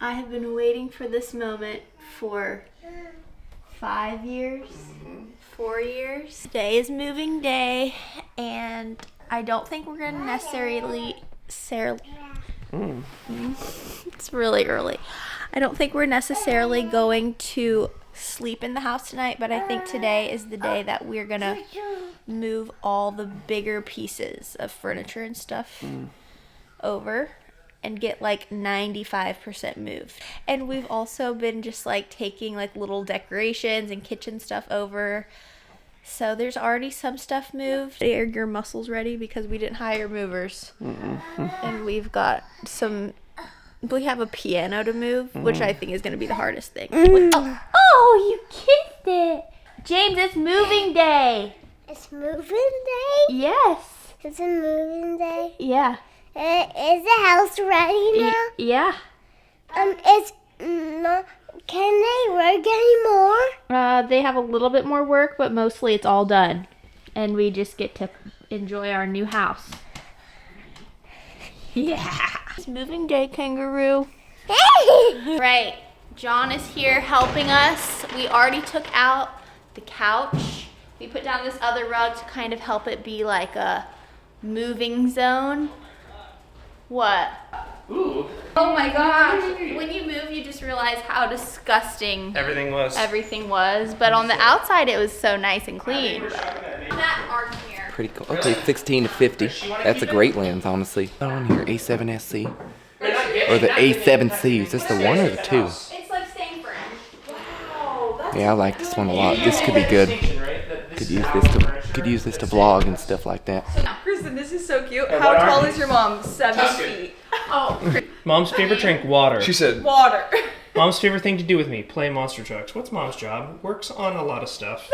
I have been waiting for this moment for 5 years, 4 years. Today is moving day, and I don't think we're gonna necessarily it's really early. I don't think we're necessarily going to sleep in the house tonight, but I think today is the day that we're gonna move all the bigger pieces of furniture and stuff over and get like 95% moved. And we've also been just like taking like little decorations and kitchen stuff over. So there's already some stuff moved. Are your muscles ready? Because we didn't hire movers. And we've got we have a piano to move, which I think is going to be the hardest thing. Oh, you kissed it. James, it's moving day. It's moving day? Yes. It's a moving day? Yeah. Is the house ready now? Yeah. Can they work anymore? They have a little bit more work, but mostly it's all done. And we just get to enjoy our new house. Yeah. It's moving day, kangaroo. Hey! Right. John is here helping us. We already took out the couch. We put down this other rug to kind of help it be like a moving zone. What? Ooh. Oh my gosh. When you move, you just realize how disgusting Everything was. But on the outside, it was so nice and clean. That arm here. Pretty cool. Okay, 16 to 50. That's a great lens, honestly. On here, A7SC. Or the A7C. Is this the one or the two? It's like staying friends. Wow. That's Yeah, I like this one a lot. This could be good. Could use this to vlog and stuff like that. Kristin, this is so cute. How tall is your mom? 7 feet. Oh. Mom's favorite drink, water. She said, Water. Mom's favorite thing to do with me, play monster trucks. What's Mom's job? Works on a lot of stuff.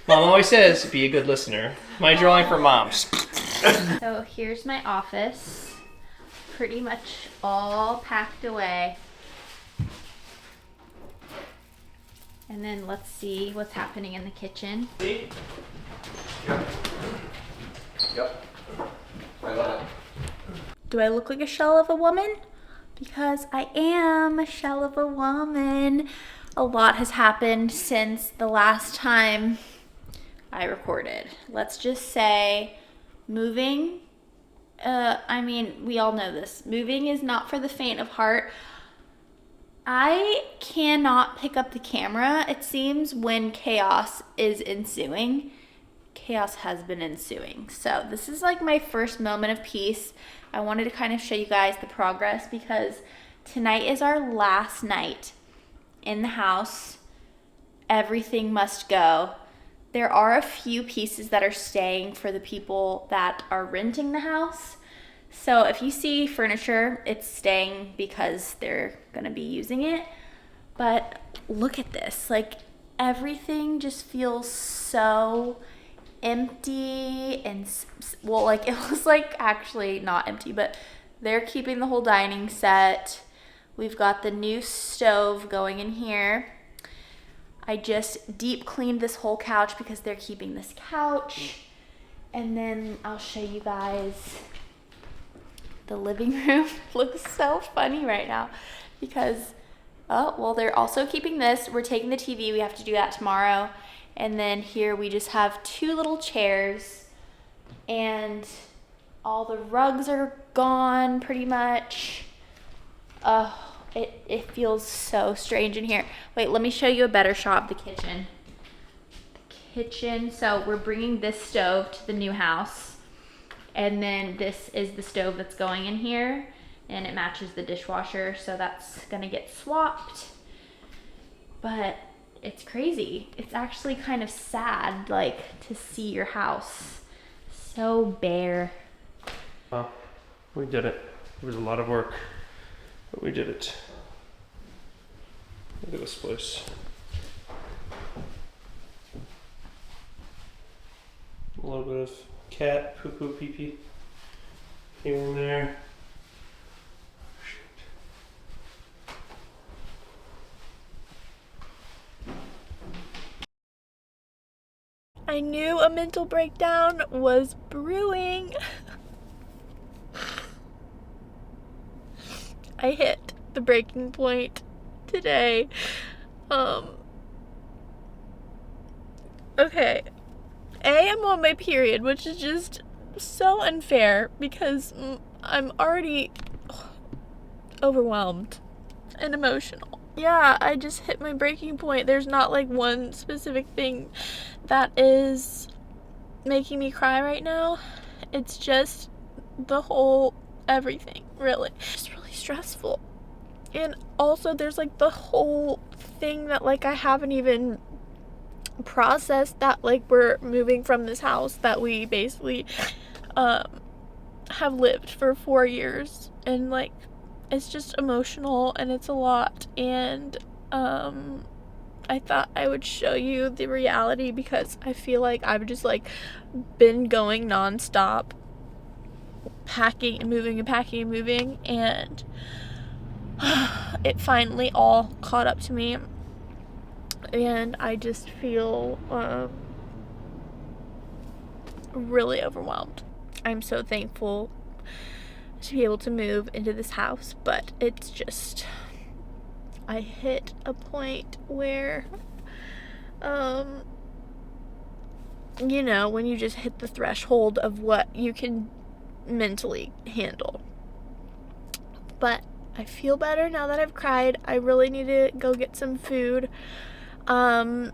Mom always says, be a good listener. My drawing for Moms. So here's my office. Pretty much all packed away. And then let's see what's happening in the kitchen. Yep. I love it. Do I look like a shell of a woman? Because I am a shell of a woman. A lot has happened since the last time I recorded. Let's just say moving, I mean, we all know this. Moving is not for the faint of heart. I cannot pick up the camera, it seems, when chaos is ensuing. Chaos has been ensuing. So this is like my first moment of peace. I wanted to kind of show you guys the progress because tonight is our last night in the house. Everything must go. There are a few pieces that are staying for the people that are renting the house. So if you see furniture, it's staying because they're gonna be using it. But look at this, like everything just feels so empty and, well, like it was like actually not empty, but they're keeping the whole dining set. We've got the new stove going in here. I just deep cleaned this whole couch because they're keeping this couch. And then I'll show you guys the living room. Looks so funny right now because, oh, well, they're also keeping this. We're taking the TV. We have to do that tomorrow. And then here we just have 2 little chairs and all the rugs are gone pretty much. Oh, it feels so strange in here. Wait, let me show you a better shot of the kitchen. The kitchen, so we're bringing this stove to the new house. And then this is the stove that's going in here and it matches the dishwasher. So that's gonna get swapped. But it's crazy. It's actually kind of sad, like, to see your house so bare. Well, we did it. It was a lot of work, but we did it. Look at this place. A little bit of cat poo poo pee pee here and there. I knew a mental breakdown was brewing. I hit the breaking point today. Okay. I'm on my period, which is just so unfair because I'm already overwhelmed and emotional. Yeah, I just hit my breaking point. There's not like one specific thing that is making me cry right now. It's just the whole everything, really. It's just really stressful. And also there's like the whole thing that like I haven't even processed, that like we're moving from this house that we basically have lived for 4 years, and like it's just emotional and it's a lot. And I thought I would show you the reality because I feel like I've just like been going nonstop, packing and moving and packing and moving, and it finally all caught up to me, and I just feel really overwhelmed. I'm so thankful to be able to move into this house, but it's just, I hit a point where you know, when you just hit the threshold of what you can mentally handle. But I feel better now that I've cried. I really need to go get some food. Thank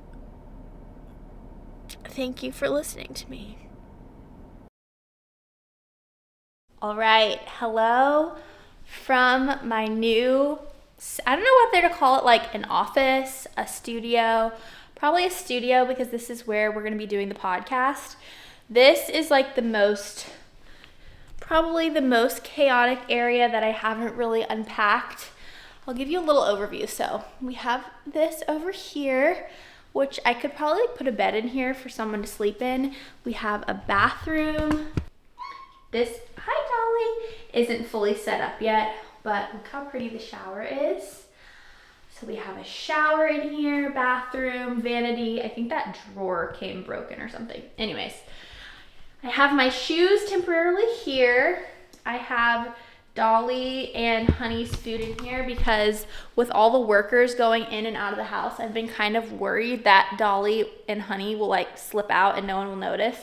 you for listening to me. All right, hello from my new, I don't know what they're to call it, like an office, a studio, probably a studio because this is where we're going to be doing the podcast. This is like probably the most chaotic area that I haven't really unpacked. I'll give you a little overview. So we have this over here, which I could probably put a bed in here for someone to sleep in. We have a bathroom. This, hi Dolly, isn't fully set up yet, but look how pretty the shower is. So we have a shower in here, bathroom, vanity. I think that drawer came broken or something. Anyways, I have my shoes temporarily here. I have Dolly and Honey's food in here because with all the workers going in and out of the house, I've been kind of worried that Dolly and Honey will like slip out and no one will notice.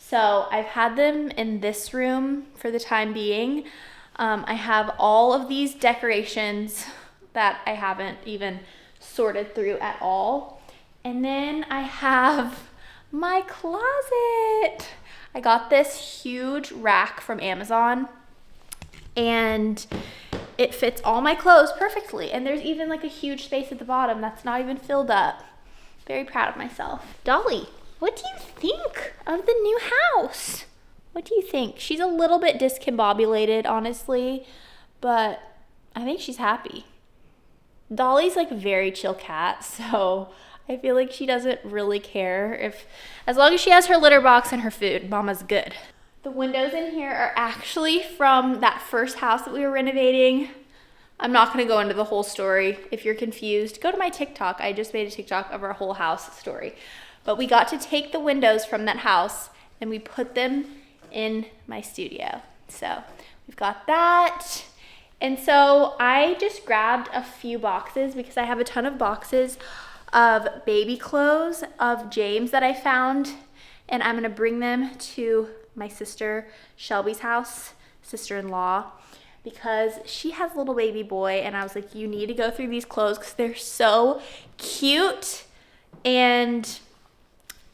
So I've had them in this room for the time being. I have all of these decorations that I haven't even sorted through at all. And then I have my closet. I got this huge rack from Amazon and it fits all my clothes perfectly. And there's even like a huge space at the bottom that's not even filled up. Very proud of myself. Dolly, what do you think of the new house? What do you think? She's a little bit discombobulated, honestly, but I think she's happy. Dolly's like a very chill cat, so I feel like she doesn't really care as long as she has her litter box and her food, Mama's good. The windows in here are actually from that first house that we were renovating. I'm not gonna go into the whole story. If you're confused, go to my TikTok. I just made a TikTok of our whole house story. But we got to take the windows from that house and we put them in my studio. So we've got that. And so I just grabbed a few boxes because I have a ton of boxes of baby clothes of James that I found, and I'm gonna bring them to my sister Shelby's house, sister-in-law, because she has a little baby boy, and I was like, you need to go through these clothes because they're so cute, and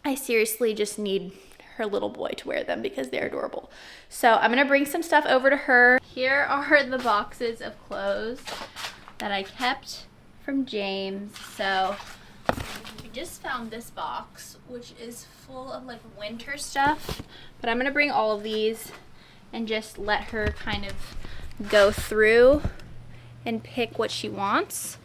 I seriously just need her little boy to wear them because they're adorable. So I'm gonna bring some stuff over to her. Here are the boxes of clothes that I kept from James. So we just found this box, which is full of like winter stuff, but I'm gonna bring all of these and just let her kind of go through and pick what she wants.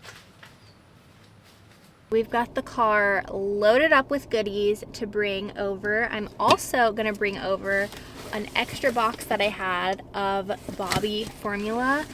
We've got the car loaded up with goodies to bring over. I'm also gonna bring over an extra box that I had of Bobby formula.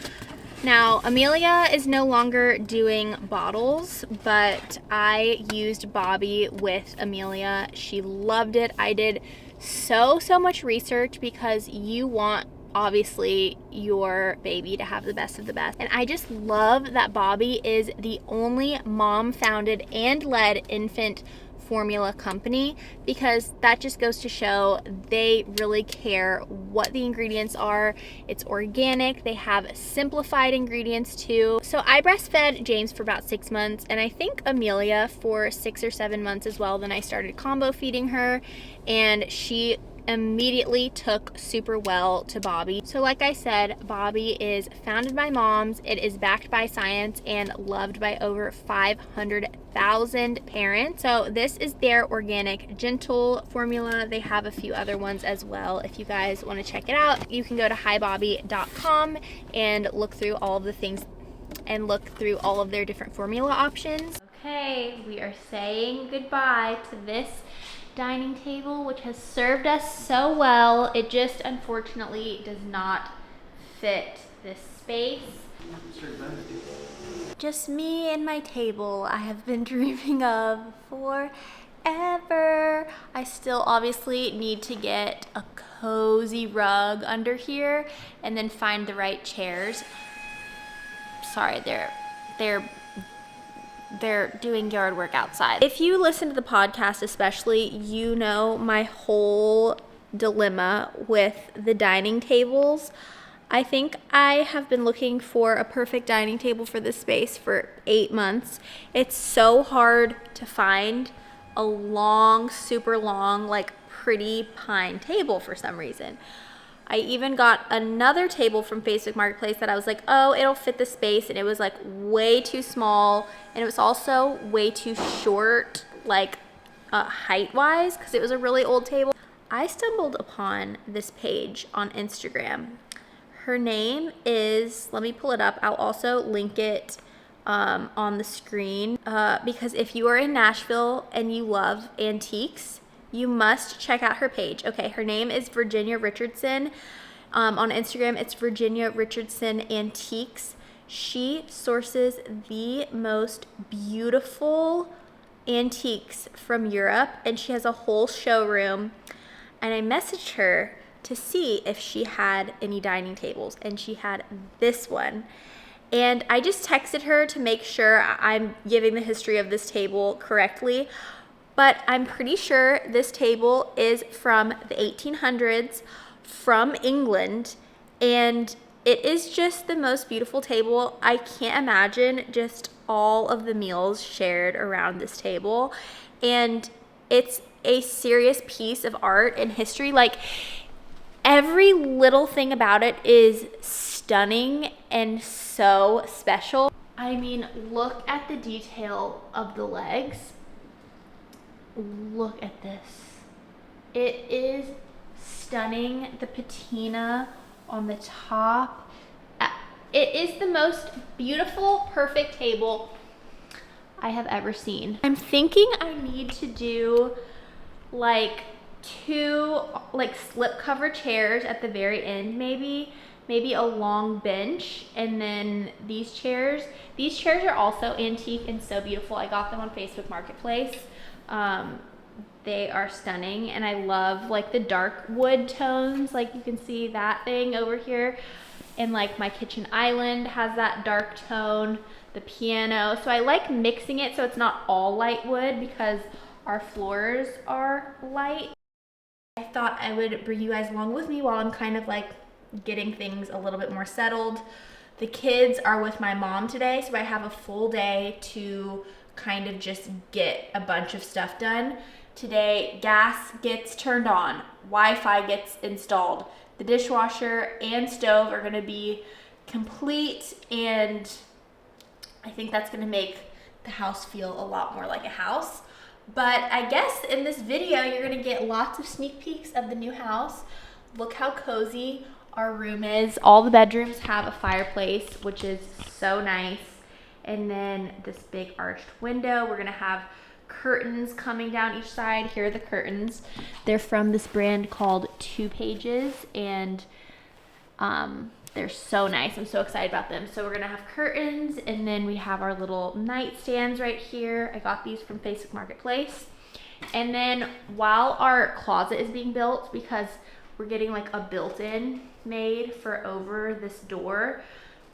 Now, Amelia is no longer doing bottles, but I used Bobby with Amelia. She loved it. I did so much research because you want obviously your baby to have the best of the best. And I just love that Bobby is the only mom-founded and led infant formula company, because that just goes to show they really care what the ingredients are. It's organic. They have simplified ingredients too. So I breastfed James for about 6 months, and I think Amelia for 6 or 7 months as well. Then I started combo feeding her, and she immediately took super well to Bobby. So like I said, Bobby is founded by moms, it is backed by science, and loved by over 500,000 parents. So this is their organic gentle formula. They have a few other ones as well. If you guys want to check it out, you can go to hibobby.com and look through all of the things and look through all of their different formula options. Okay, we are saying goodbye to this dining table, which has served us so well. It just unfortunately does not fit this space. Just me and my table I have been dreaming of forever. I still obviously need to get a cozy rug under here and then find the right chairs. Sorry, they're doing yard work outside. If you listen to the podcast especially, you know my whole dilemma with the dining tables. I think I have been looking for a perfect dining table for this space for 8 months. It's so hard to find a long, super long, like pretty pine table for some reason. I even got another table from Facebook Marketplace that I was like, oh, it'll fit the space, and it was like way too small, and it was also way too short, like height-wise, because it was a really old table. I stumbled upon this page on Instagram. Her name is, let me pull it up. I'll also link it on the screen, because if you are in Nashville and you love antiques, you must check out her page. Okay, her name is Virginia Richardson. On Instagram, it's Virginia Richardson Antiques. She sources the most beautiful antiques from Europe, and she has a whole showroom. And I messaged her to see if she had any dining tables, and she had this one. And I just texted her to make sure I'm giving the history of this table correctly. But I'm pretty sure this table is from the 1800s, from England, and it is just the most beautiful table. I can't imagine just all of the meals shared around this table, and it's a serious piece of art and history. Like, every little thing about it is stunning and so special. I mean, look at the detail of the legs. Look at this. It is stunning. The patina on the top. It is the most beautiful, perfect table I have ever seen. I'm thinking I need to do like 2 like slip cover chairs at the very end, maybe a long bench, and then these chairs are also antique and so beautiful. I got them on Facebook Marketplace. They are stunning, and I love like the dark wood tones. Like, you can see that thing over here, and like my kitchen island has that dark tone, the piano. So I like mixing it so it's not all light wood, because our floors are light. I thought I would bring you guys along with me while I'm kind of like getting things a little bit more settled. The kids are with my mom today, so I have a full day to kind of just get a bunch of stuff done. Today, gas gets turned on, Wi-Fi gets installed, the dishwasher and stove are gonna be complete, and I think that's gonna make the house feel a lot more like a house. But I guess in this video, you're gonna get lots of sneak peeks of the new house. Look how cozy our room is. All the bedrooms have a fireplace, which is so nice. And then this big arched window. We're gonna have curtains coming down each side. Here are the curtains. They're from this brand called 2 Pages, and they're so nice. I'm so excited about them. So we're gonna have curtains, and then we have our little nightstands right here. I got these from Facebook Marketplace. And then while our closet is being built, because we're getting like a built-in made for over this door.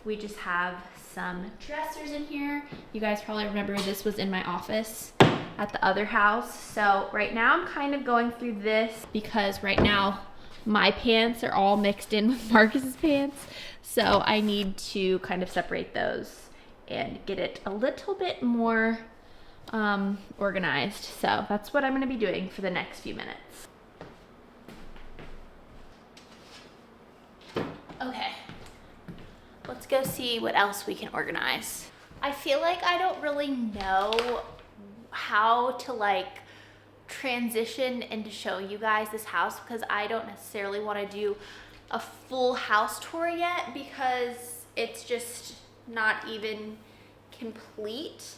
We just have some dressers in here. You guys probably remember this was in my office at the other house. So right now I'm kind of going through this because right now my pants are all mixed in with Marcus's pants. So I need to kind of separate those and get it a little bit more organized. So that's what I'm gonna be doing for the next few minutes. Okay, let's go see what else we can organize. I feel like I don't really know how to like transition and to show you guys this house because I don't necessarily want to do a full house tour yet because it's just not even complete.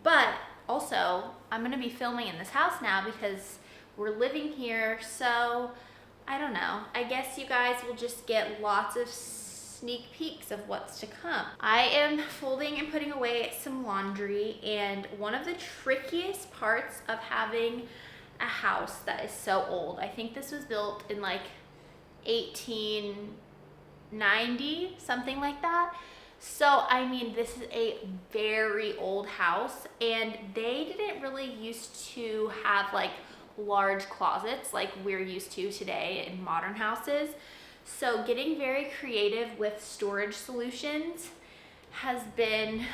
But also I'm gonna be filming in this house now because we're living here, so I don't know. I guess you guys will just get lots of sneak peeks of what's to come. I am folding and putting away some laundry, and one of the trickiest parts of having a house that is so old, I think this was built in like 1890, something like that. So, I mean, this is a very old house, and they didn't really used to have like large closets like we're used to today in modern houses. So getting very creative with storage solutions has been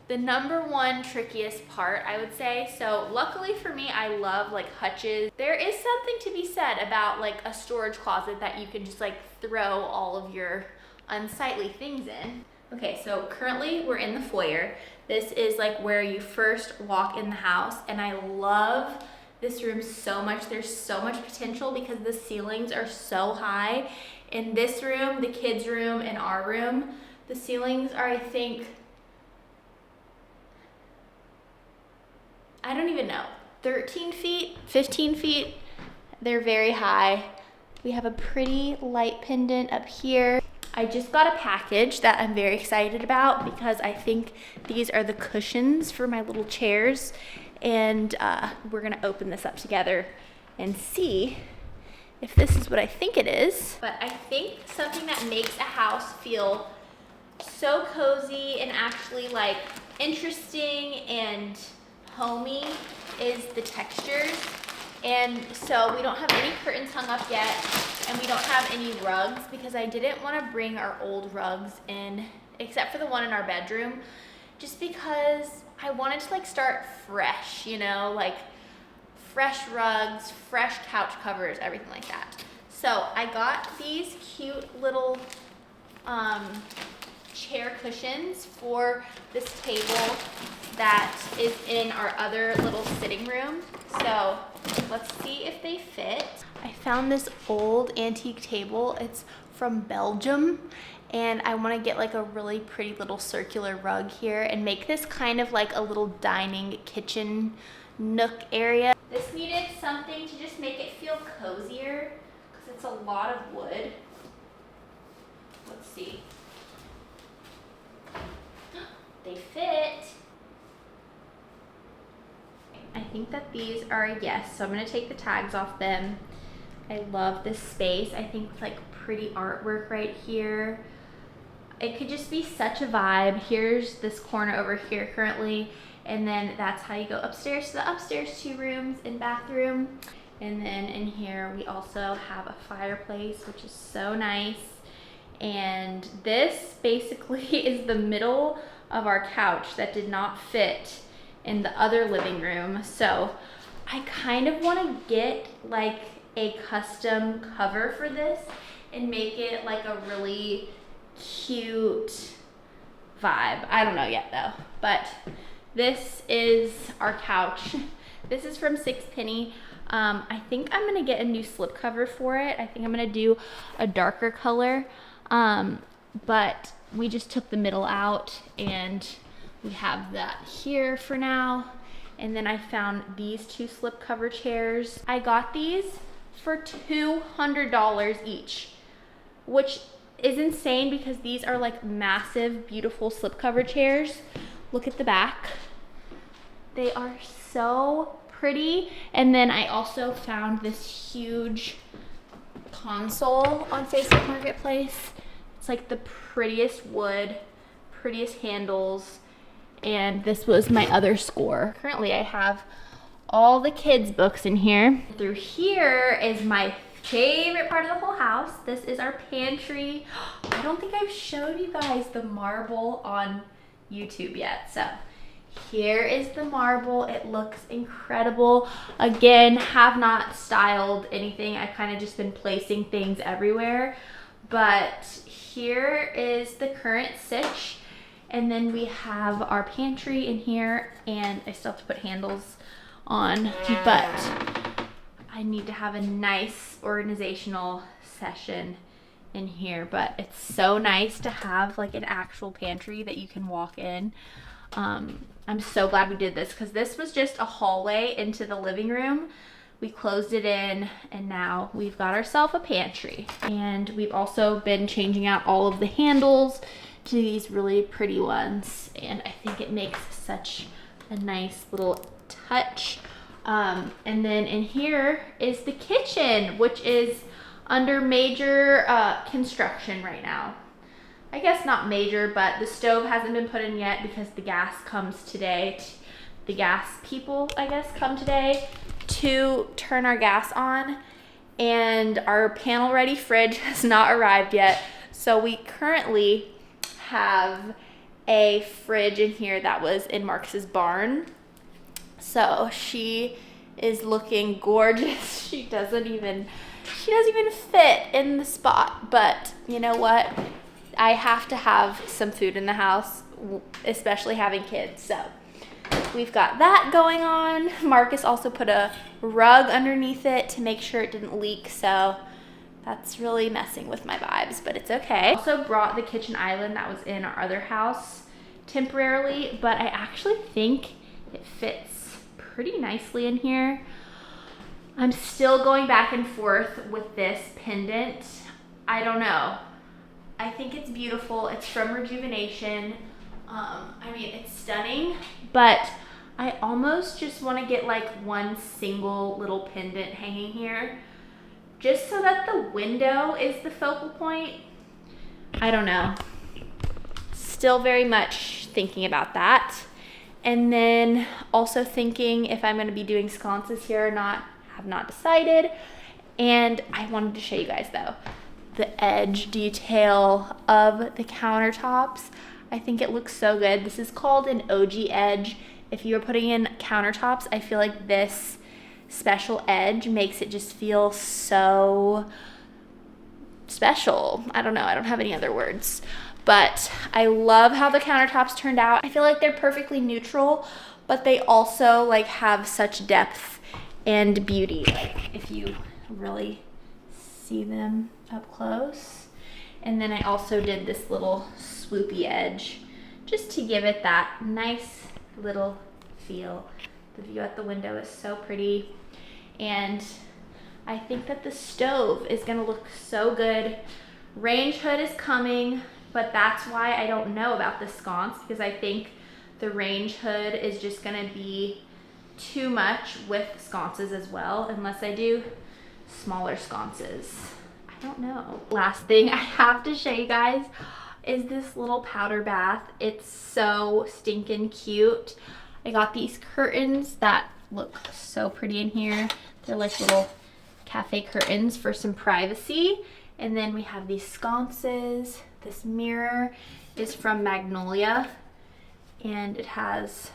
the #1 trickiest part, I would say. So luckily for me, I love like hutches. There is something to be said about like a storage closet that you can just like throw all of your unsightly things in. Okay, so currently we're in the foyer. This is like where you first walk in the house, and I love this room so much. There's so much potential because the ceilings are so high. In this room, the kids' room, and our room, the ceilings are, I think, I don't even know, 13 feet, 15 feet. They're very high. We have a pretty light pendant up here. I just got a package that I'm very excited about because I think these are the cushions for my little chairs. And we're gonna open this up together and see if this is what I think it is. But I think something that makes a house feel so cozy and actually like interesting and homey is the textures. And so we don't have any curtains hung up yet, and we don't have any rugs because I didn't want to bring our old rugs in, except for the one in our bedroom, just because I wanted to like start fresh, you know, like fresh rugs, fresh couch covers, everything like that. So I got these cute little chair cushions for this table that is in our other little sitting room. So let's see if they fit. I found this old antique table. It's from Belgium. And I want to get like a really pretty little circular rug here and make this kind of like a little dining kitchen nook area. This needed something to just make it feel cozier because it's a lot of wood. Let's see. They fit. I think that these are a yes, so I'm going to take the tags off them. I love this space. I think with like pretty artwork right here. It could just be such a vibe. Here's this corner over here currently, and then that's how you go upstairs to the upstairs 2 rooms and bathroom. And then in here we also have a fireplace, which is so nice. And this basically is the middle of our couch that did not fit in the other living room. So I kind of want to get like a custom cover for this and make it like a really cute vibe. I don't know yet though, but this is our couch. This is from Sixpenny. I think I'm gonna get a new slip cover for it. I think I'm gonna do a darker color, but we just took the middle out and we have that here for now. And then I found these 2 slip cover chairs. I got these for $200 each, which is insane because these are like massive, beautiful slipcover chairs. Look at the back. They are so pretty. And then I also found this huge console on Facebook Marketplace. It's like the prettiest wood, prettiest handles, and this was my other score. Currently I have all the kids' books in here. Through here is my favorite part of the whole house. This is our pantry. I don't think I've showed you guys the marble on YouTube yet. So here is the marble. It looks incredible. Again, have not styled anything. I've kind of just been placing things everywhere. But here is the current sitch. And then we have our pantry in here, and I still have to put handles on, but I need to have a nice organizational session in here. But it's so nice to have like an actual pantry that you can walk in. I'm so glad we did this, because this was just a hallway into the living room. We closed it in, and now we've got ourselves a pantry. And we've also been changing out all of the handles to these really pretty ones, and I think it makes such a nice little touch. And then in here is the kitchen, which is under major construction right now. I guess not major, but the stove hasn't been put in yet because the gas comes today. The gas people, I guess, come today to turn our gas on, and our panel ready fridge has not arrived yet. So we currently have a fridge in here that was in Marcus's barn. So she is looking gorgeous. She doesn't even fit in the spot, but you know what? I have to have some food in the house, especially having kids. So we've got that going on. Marcus also put a rug underneath it to make sure it didn't leak, so that's really messing with my vibes, but it's okay. Also brought the kitchen island that was in our other house temporarily, but I actually think it fits pretty nicely in here. I'm still going back and forth with this pendant. I don't know. I think it's beautiful. It's from Rejuvenation. I mean, it's stunning, but I almost just want to get like one single little pendant hanging here, just so that the window is the focal point. I don't know. Still very much thinking about that. And then also thinking if I'm going to be doing sconces here or not. Have not decided. And I wanted to show you guys though the edge detail of the countertops. I think it looks so good. This is called an OG edge. If you were putting in countertops, I feel like this special edge makes it just feel so special. I don't know, I don't have any other words, but I love how the countertops turned out. I feel like they're perfectly neutral, but they also like have such depth and beauty, like if you really see them up close. And then I also did this little swoopy edge just to give it that nice little feel. The view out the window is so pretty, and I think that the stove is gonna look so good. Range hood is coming, but that's why I don't know about the sconce, because I think the range hood is just gonna be too much with sconces as well, unless I do smaller sconces. I don't know. Last thing I have to show you guys is this little powder bath. It's so stinking cute. I got these curtains that look so pretty in here. They're like little cafe curtains for some privacy. And then we have these sconces. This mirror is from Magnolia, and it has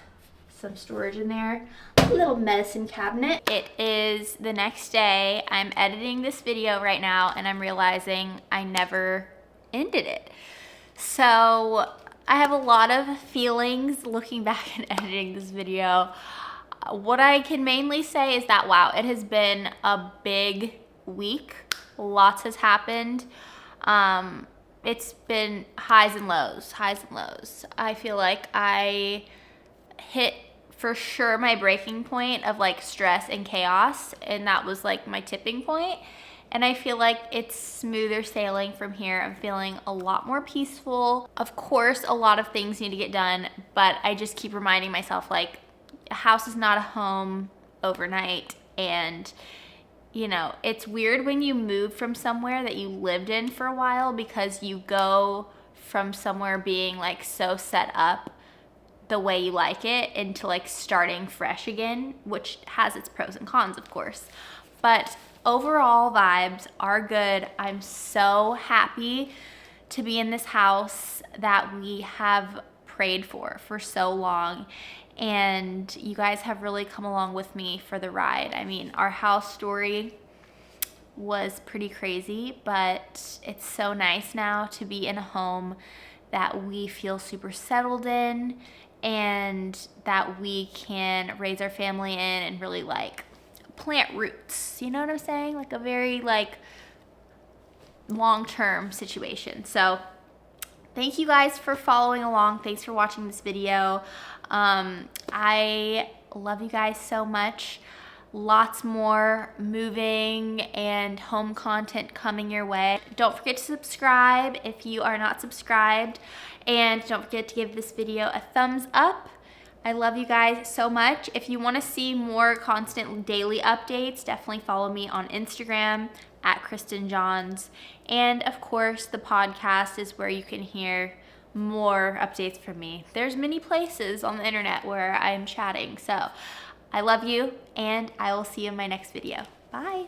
some storage in there. A little medicine cabinet. It is the next day. I'm editing this video right now, and I'm realizing I never ended it. So I have a lot of feelings looking back and editing this video. What I can mainly say is that, wow, it has been a big week. Lots has happened. It's been highs and lows, highs and lows. I feel like I hit for sure my breaking point of like stress and chaos, and that was like my tipping point. And I feel like it's smoother sailing from here. I'm feeling a lot more peaceful. Of course, a lot of things need to get done, but I just keep reminding myself, like, a house is not a home overnight, and you know, it's weird when you move from somewhere that you lived in for a while, because you go from somewhere being like so set up the way you like it into like starting fresh again, which has its pros and cons, of course. But overall vibes are good. I'm so happy to be in this house that we have prayed for so long. And you guys have really come along with me for the ride. I mean, our house story was pretty crazy, but it's so nice now to be in a home that we feel super settled in and that we can raise our family in and really like plant roots. You know what I'm saying? Like a very like long-term situation. So thank you guys for following along. Thanks for watching this video. I love you guys so much. Lots more moving and home content coming your way. Don't forget to subscribe if you are not subscribed, and don't forget to give this video a thumbs up. I love you guys so much. If you want to see more constant daily updates, definitely follow me on Instagram at Kristin Johns. And of course, the podcast is where you can hear more updates from me. There's many places on the internet where I'm chatting. So I love you, and I will see you in my next video. Bye.